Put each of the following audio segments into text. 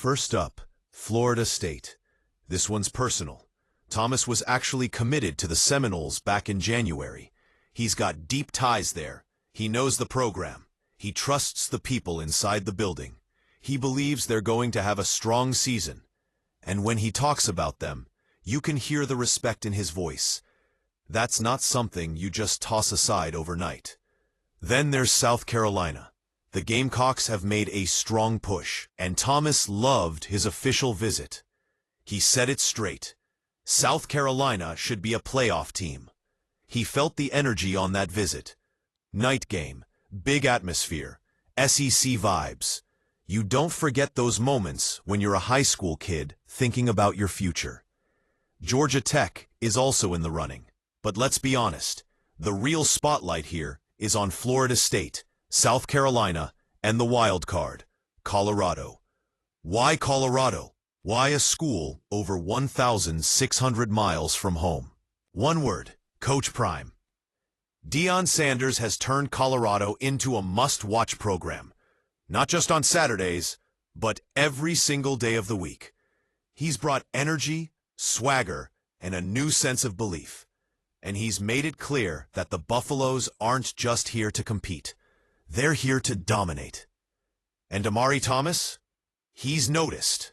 First up, Florida State. This one's personal. Thomas was actually committed to the Seminoles back in January. He's got deep ties there. He knows the program. He trusts the people inside the building. He believes they're going to have a strong season. And when he talks about them, you can hear the respect in his voice. That's not something you just toss aside overnight. Then there's South Carolina. The Gamecocks have made a strong push, and Thomas loved his official visit. He said it straight. South Carolina should be a playoff team. He felt the energy on that visit. Night game, big atmosphere, SEC vibes. You don't forget those moments when you're a high school kid thinking about your future. Georgia Tech is also in the running. But let's be honest, the real spotlight here is on Florida State, South Carolina, and the wild card, Colorado. Why Colorado? Why a school over 1,600 miles from home? One word, Coach Prime. Deion Sanders has turned Colorado into a must-watch program. Not just on Saturdays, but every single day of the week. He's brought energy, swagger, and a new sense of belief. And he's made it clear that the Buffaloes aren't just here to compete. They're here to dominate. And Amari Thomas? He's noticed.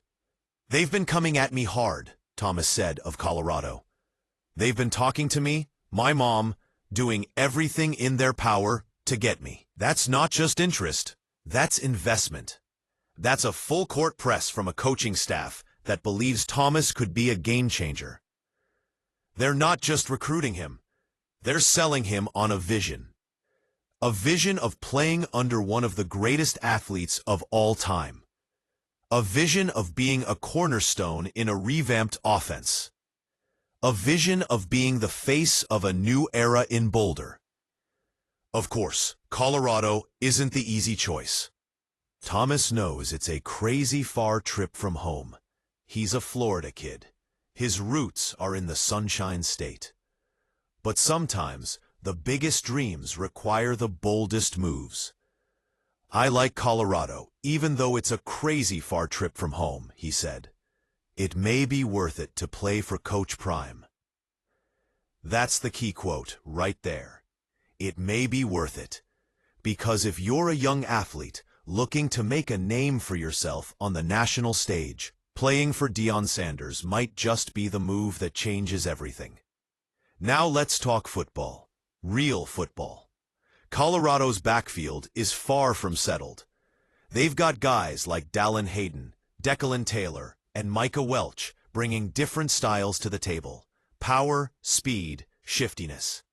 They've been coming at me hard, Thomas said of Colorado. They've been talking to me, my mom, doing everything in their power to get me. That's not just interest. That's investment. That's a full-court press from a coaching staff that believes Thomas could be a game changer. They're not just recruiting him. They're selling him on a vision. A vision of playing under one of the greatest athletes of all time. A vision of being a cornerstone in a revamped offense. A vision of being the face of a new era in Boulder. Of course, Colorado isn't the easy choice. Thomas knows it's a crazy far trip from home. He's a Florida kid. His roots are in the Sunshine State. But sometimes, the biggest dreams require the boldest moves. I like Colorado, even though it's a crazy far trip from home, he said. It may be worth it to play for Coach Prime. That's the key quote right there. It may be worth it. Because if you're a young athlete looking to make a name for yourself on the national stage, playing for Deion Sanders might just be the move that changes everything. Now let's talk football. Real football. Colorado's backfield is far from settled. They've got guys like Dallin Hayden, Declan Taylor, and Micah Welch bringing different styles to the table. Power, speed, shiftiness.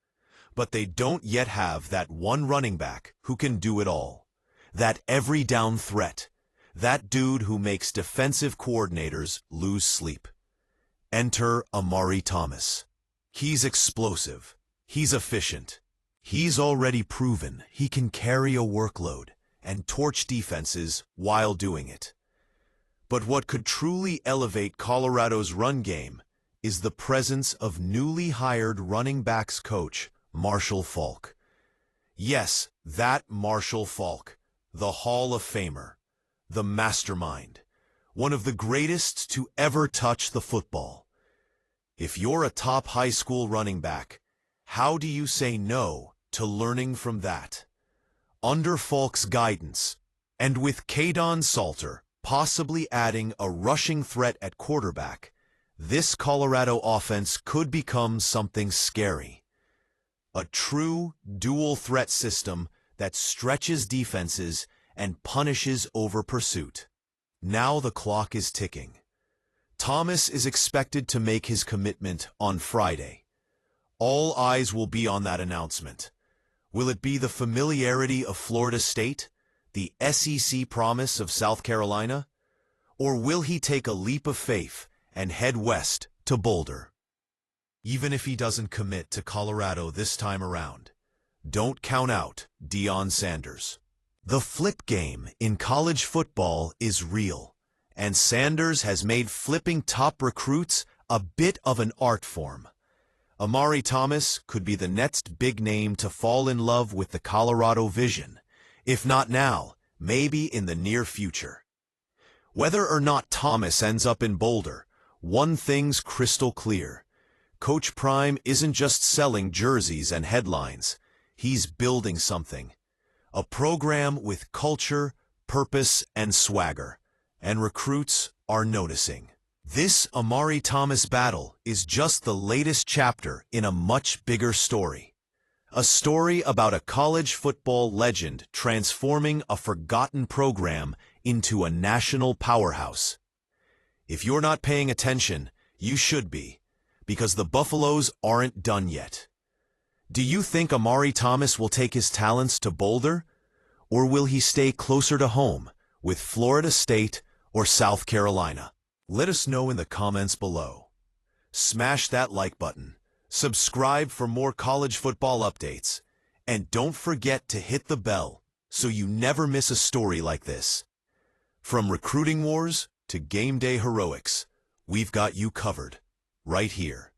But they don't yet have that one running back who can do it all. That every down threat. That dude who makes defensive coordinators lose sleep. Enter Amari Thomas. He's explosive. He's efficient. He's already proven he can carry a workload and torch defenses while doing it. But what could truly elevate Colorado's run game is the presence of newly hired running backs coach Marshall Faulk. Yes, that Marshall Faulk, the Hall of Famer, the mastermind, one of the greatest to ever touch the football. If you're a top high school running back, how do you say no to learning from that? Under Faulk's guidance, and with Kaidon Salter possibly adding a rushing threat at quarterback, this Colorado offense could become something scary. A true dual threat system that stretches defenses and punishes over pursuit. Now the clock is ticking. Thomas is expected to make his commitment on Friday. All eyes will be on that announcement. Will it be the familiarity of Florida State, the SEC promise of South Carolina, or will he take a leap of faith and head west to Boulder? Even if he doesn't commit to Colorado this time around, don't count out Deion Sanders. The flip game in college football is real, and Sanders has made flipping top recruits a bit of an art form. Amari Thomas could be the next big name to fall in love with the Colorado vision, if not now, maybe in the near future. Whether or not Thomas ends up in Boulder, one thing's crystal clear. Coach Prime isn't just selling jerseys and headlines. He's building something. A program with culture, purpose, and swagger. And recruits are noticing. This Amari Thomas battle is just the latest chapter in a much bigger story. A story about a college football legend transforming a forgotten program into a national powerhouse. If you're not paying attention, you should be, because the Buffaloes aren't done yet. Do you think Amari Thomas will take his talents to Boulder? Or will he stay closer to home with Florida State or South Carolina? Let us know in the comments below. Smash that like button, subscribe for more college football updates, and don't forget to hit the bell so you never miss a story like this. From recruiting wars to game day heroics, we've got you covered right here.